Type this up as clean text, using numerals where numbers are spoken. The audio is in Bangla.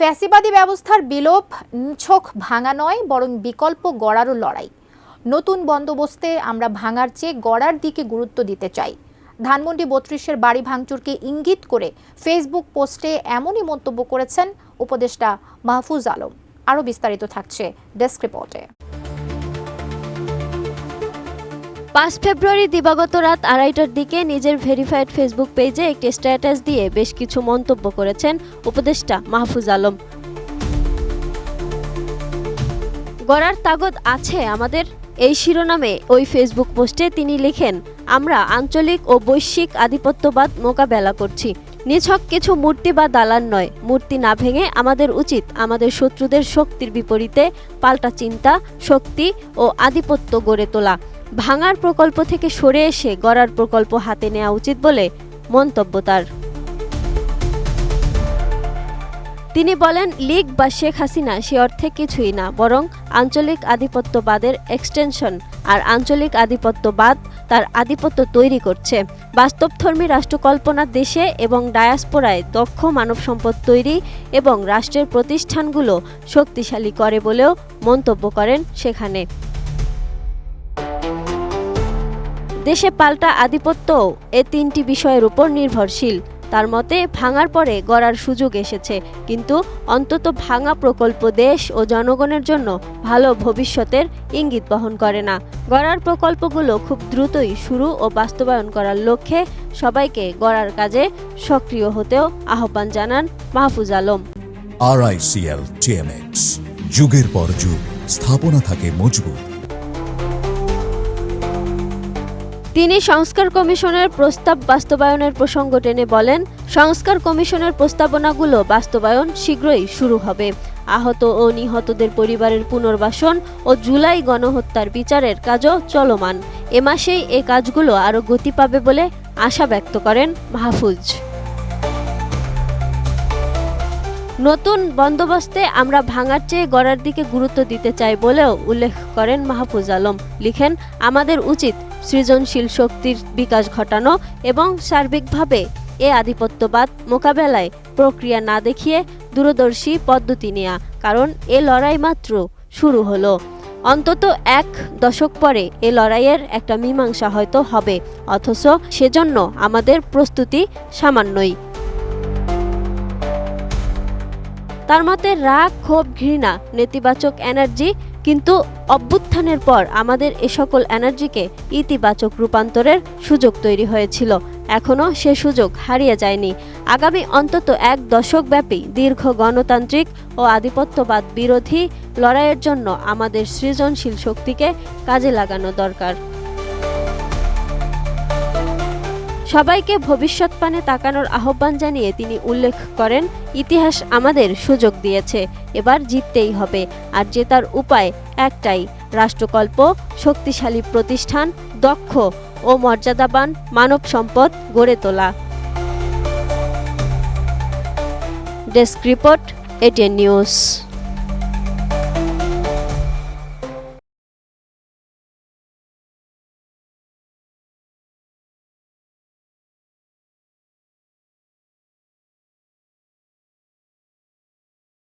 ফ্যাসিবাদী ব্যবস্থার বিলোপ নিছক ভাঙা নয়, বরং বিকল্প গড়ারও লড়াই। নতুন বন্দোবস্তে আমরা ভাঙার চেয়ে গড়ার দিকে গুরুত্ব দিতে চাই। ধানমন্ডি ৩২-এর বাড়ি ভাঙচুরকে ইঙ্গিত করে ফেসবুক পোস্টে এমনই মন্তব্য করেছেন উপদেষ্টা মাহফুজ আলম। আরও বিস্তারিত থাকছে ডেস্ক রিপোর্টে। ৫ ফেব্রুয়ারি দিবাগত রাত ২:৩০টার দিকে নিজের ভেরিফাইড ফেসবুক পেজে একটি স্ট্যাটাস দিয়ে বেশ কিছু মন্তব্য করেছেন উপদেষ্টা মাহফুজ আলম। গড়ার তাগদ আছে আমাদের, এই শিরোনামে ওই ফেসবুক পোস্টে তিনি লিখেন, আমরা আঞ্চলিক ও বৈশ্বিক আধিপত্যবাদ মোকাবেলা করছি। নিছক কিছু মূর্তি বা দালান নয়, মূর্তি না ভেঙে আমাদের উচিত আমাদের শত্রুদের শক্তির বিপরীতে পাল্টা চিন্তা, শক্তি ও আধিপত্য গড়ে তোলা। ভাঙার প্রকল্প থেকে সরে এসে গড়ার প্রকল্প হাতে নেওয়া উচিত বলে মন্তব্য তার। তিনি বলেন, লীগ বা শেখ হাসিনা সে অর্থে কিছুই না, বরং আঞ্চলিক আধিপত্যবাদের এক্সটেনশন। আর আঞ্চলিক আধিপত্যবাদ তার আধিপত্য তৈরি করছে। বাস্তবধর্মী রাষ্ট্রকল্পনার দেশে এবং ডায়াসপোরায় দক্ষ মানব সম্পদ তৈরি এবং রাষ্ট্রের প্রতিষ্ঠানগুলো শক্তিশালী করে বলেও মন্তব্য করেন সেখানে। দেশে পাল্টা আধিপত্যও এ তিনটি বিষয়ের উপর নির্ভরশীল। তার মতে, ভাঙার পরে গড়ার সুযোগ এসেছে, কিন্তু অন্তত ভাঙা প্রকল্প দেশ ও জনগণের জন্য ভালো ভবিষ্যতের ইঙ্গিত বহন করে না। গড়ার প্রকল্পগুলো খুব দ্রুতই শুরু ও বাস্তবায়ন করার লক্ষ্যে সবাইকে গড়ার কাজে সক্রিয় হতেও আহ্বান জানান মাহফুজ আলম। RICL TMX, যুগের পর যুগ স্থাপনা থাকে মজবুত। তিনি সংস্কার কমিশনের প্রস্তাব বাস্তবায়নের প্রসঙ্গ টেনে বলেন, সংস্কার কমিশনের প্রস্তাবনাগুলো বাস্তবায়ন শীঘ্রই শুরু হবে। আহত ও নিহতদের পরিবারের পুনর্বাসন ও জুলাই গণহত্যার বিচারের কাজও চলমান। এ মাসেই এই কাজগুলো আরও গতি পাবে বলে আশা ব্যক্ত করেন মাহফুজ। নতুন বন্দোবস্তে আমরা ভাঙার চেয়ে গড়ার দিকে গুরুত্ব দিতে চাই বলেও উল্লেখ করেন মাহফুজ আলম। লিখেন, আমাদের উচিত সৃজনশীল শক্তির বিকাশ ঘটানো এবং সার্বিকভাবে এ আধিপত্যবাদ মোকাবেলায় প্রক্রিয়া না দেখিয়ে দূরদর্শী পদ্ধতি নেওয়া, কারণ এ লড়াই মাত্র শুরু হলো। অন্তত ১ দশক পরে এ লড়াইয়ের একটা মীমাংসা হয়তো হবে, অথচ সেজন্য আমাদের প্রস্তুতি সামান্যই। তার মতে, রাগ, ক্ষোভ, ঘৃণা নেতিবাচক এনার্জি, কিন্তু অভ্যুত্থানের পর আমাদের এ সকল এনার্জিকে ইতিবাচক রূপান্তরের সুযোগ তৈরি হয়েছিল। এখনও সে সুযোগ হারিয়ে যায়নি। আগামী অন্তত ১ দশক ব্যাপী দীর্ঘ গণতান্ত্রিক ও আধিপত্যবাদ বিরোধী লড়াইয়ের জন্য আমাদের সৃজনশীল শক্তিকে কাজে লাগানো দরকার। সবাইকে ভবিষ্যৎ পানে তাকানোর আহ্বান জানিয়ে তিনি উল্লেখ করেন, ইতিহাস আমাদের সুযোগ দিয়েছে, এবার জিততেই হবে। আর জেতার উপায় একটাই, রাষ্ট্রকল্প, শক্তিশালী প্রতিষ্ঠান, দক্ষ ও মর্যাদাবান মানব সম্পদ গড়ে তোলা। Desk report, ATN news.